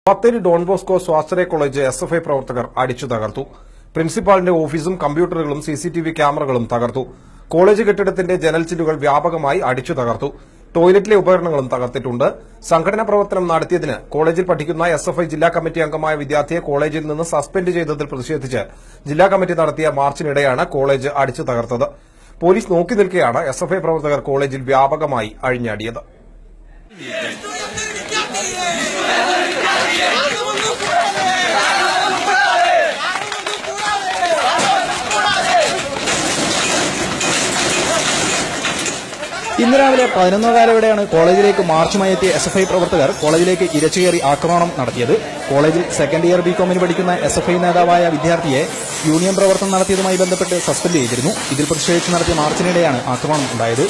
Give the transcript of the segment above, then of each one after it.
Bathery Don Bosco സ്വാശ്രയ college SFI പ്രവർത്തകർ അടിച്ചു തകർത്തു. പ്രിൻസിപ്പാളിന്റെ ഓഫീസും കമ്പ്യൂട്ടറുകളും സിസിടിവി ക്യാമറകളും തകർത്തു. കോളേജ് കെട്ടിടത്തിന്റെ ജനൽ ചില്ലുകൾ വ്യാപകമായി അടിച്ചു തകർത്തു. ടോയ്ലറ്റിലെ ഉപകരണങ്ങളും തകർത്തിട്ടുണ്ട്. സംഘടനാ പ്രവർത്തനം നടത്തിയതിന് കോളേജിൽ പഠിക്കുന്ന എസ്എഫ്ഐ ജില്ലാ കമ്മിറ്റി അംഗമായ വിദ്യാർത്ഥിയെ കോളേജിൽ നിന്ന് സസ്പെൻഡ് ചെയ്തതിൽ പ്രതിഷേധിച്ച് ജില്ലാ കമ്മിറ്റി നടത്തിയ മാർച്ചിനിടെയാണ് കോളേജ് അടിച്ചു തകർത്തത്. പോലീസ് നോക്കി നിൽക്കെയാണ് എസ്എഫ്ഐ പ്രവർത്തകർ കോളേജിൽ വ്യാപകമായി അഴിഞ്ഞാടിയത്. ഇന്ന് രാവിലെ 11:15 കോളേജിലേക്ക് മാർച്ചുമായി എത്തിയ എസ്എഫ്ഐ പ്രവർത്തകർ കോളേജിലേക്ക് ഇരച്ചുകയറി ആക്രമണം നടത്തിയത്. കോളേജിൽ സെക്കൻഡ് ഇയർ ബികോമിന് പഠിക്കുന്ന എസ്എഫ്ഐ നേതാവായ വിദ്യാർത്ഥിയെ യൂണിയൻ പ്രവർത്തനം നടത്തിയതുമായി ബന്ധപ്പെട്ട് സസ്പെൻഡ് ചെയ്തിരുന്നു. ഇതിൽ പ്രതിഷേധിച്ച് നടത്തിയ മാർച്ചിനിടെയാണ് ആക്രമണം ഉണ്ടായത്.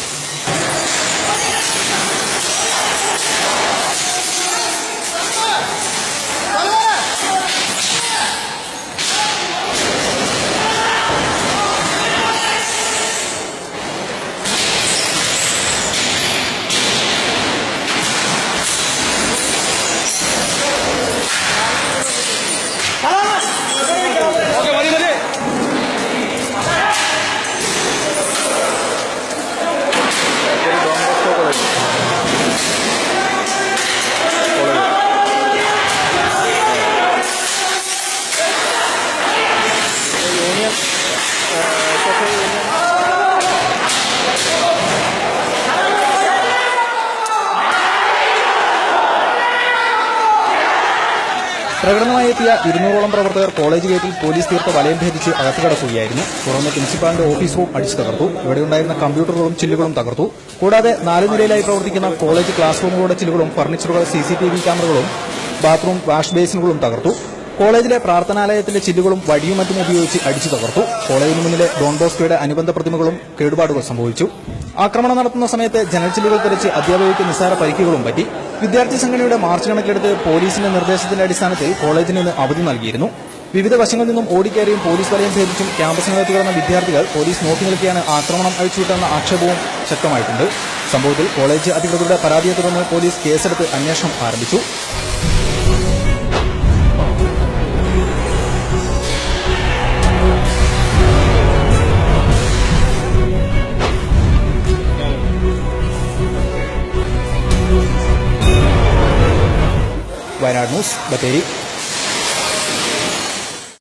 പ്രകടനമായി എത്തിയ 200ഓളം പ്രവർത്തകർ കോളേജ് ഗേറ്റിൽ പോലീസ് തീർത്ത വലയം ഭേദിച്ച് അകത്ത് കടക്കുകയായിരുന്നു. തുടർന്ന് പ്രിൻസിപ്പാളിന്റെ ഓഫീസ് റൂം അടിച്ചു തകർത്തു. ഇവിടെയുണ്ടായിരുന്ന കമ്പ്യൂട്ടറുകളും ചില്ലുകളും തകർത്തു. കൂടാതെ 4 നിലയിലായി പ്രവർത്തിക്കുന്ന കോളേജ് ക്ലാസ് റൂമുകളുടെ ചില്ലുകളും ഫർണിച്ചറുകൾ, സിസിടിവി ക്യാമറകളും, ബാത്റൂം, വാഷ് ബേസിനുകളും തകർത്തു. കോളേജിലെ പ്രാർത്ഥനാലയത്തിന്റെ ചില്ലുകളും വടിയും മറ്റും ഉപയോഗിച്ച് അടിച്ചു തകർത്തു. കോളേജിന് മുന്നിലെ ഡോൺ ബോസ്കോയുടെ അനുബന്ധ പ്രതിമകളും കേടുപാടുകൾ സംഭവിച്ചു. ആക്രമണം നടത്തുന്ന സമയത്ത് ജനൽ ചില്ലുകൾ തെറിച്ച് അധ്യാപകർക്ക് നിസ്സാര പരിക്കുകളും പറ്റി. വിദ്യാർത്ഥി സംഘടനയുടെ മാർച്ച് കണക്കിലെടുത്ത് പോലീസിന്റെ നിർദ്ദേശത്തിന്റെ അടിസ്ഥാനത്തിൽ കോളേജിന് ഇന്ന് അവധി നൽകിയിരുന്നു. വിവിധ വശങ്ങളിൽ നിന്നും ഓടിക്കയറിയും പോലീസ് വലയം ഭേദിച്ചും ക്യാമ്പസിനകത്ത് കിടന്ന വിദ്യാർത്ഥികൾ പോലീസ് നോക്കി നിൽക്കെയാണ് ആക്രമണം അഴിച്ചുവിട്ടെന്ന ആക്ഷേപവും ശക്തമായിട്ടുണ്ട്. സംഭവത്തിൽ കോളേജ് അധികൃതരുടെ പരാതിയെ തുടർന്ന് പോലീസ് കേസെടുത്ത് അന്വേഷണം ആരംഭിച്ചു. വയനാട് ന്യൂസ്, ബത്തേരി.